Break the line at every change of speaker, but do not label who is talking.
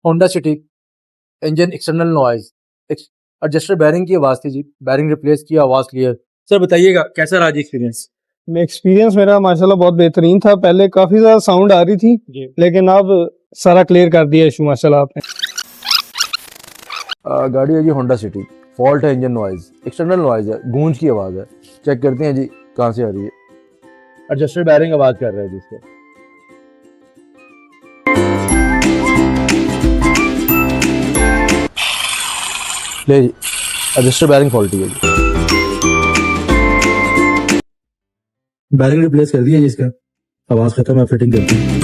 Honda city, engine external noise, adjuster bearing की आवाज़ थी जी, बैरिंग रिप्लेस किया, आवाज़ क्लियर। सर बताइएगा कैसा रहा जी एक्सपीरियंस?
एक्सपीरियंस मेरा माशाल्लाह बहुत बेहतरीन था। पहले काफ़ी ज़्यादा साउंड आ रही थी लेकिन अब सारा क्लियर कर दिया इशू माशाल्लाह आपने।
गाड़ी है जी होंडा सिटी, फॉल्ट है इंजन नॉइज, एक्सटर्नल नॉइज है, गूंज की आवाज़ है। चेक करते हैं जी कहाँ से आ रही है। एडजस्टर बैरिंग आवाज़ कर रहा है जी इसका। ले जी, एडजस्टर बैरिंग फॉल्टी है जी। बैरिंग रिप्लेस कर दिया जी इसका, आवाज़ खत्म है, फिटिंग करते हैं।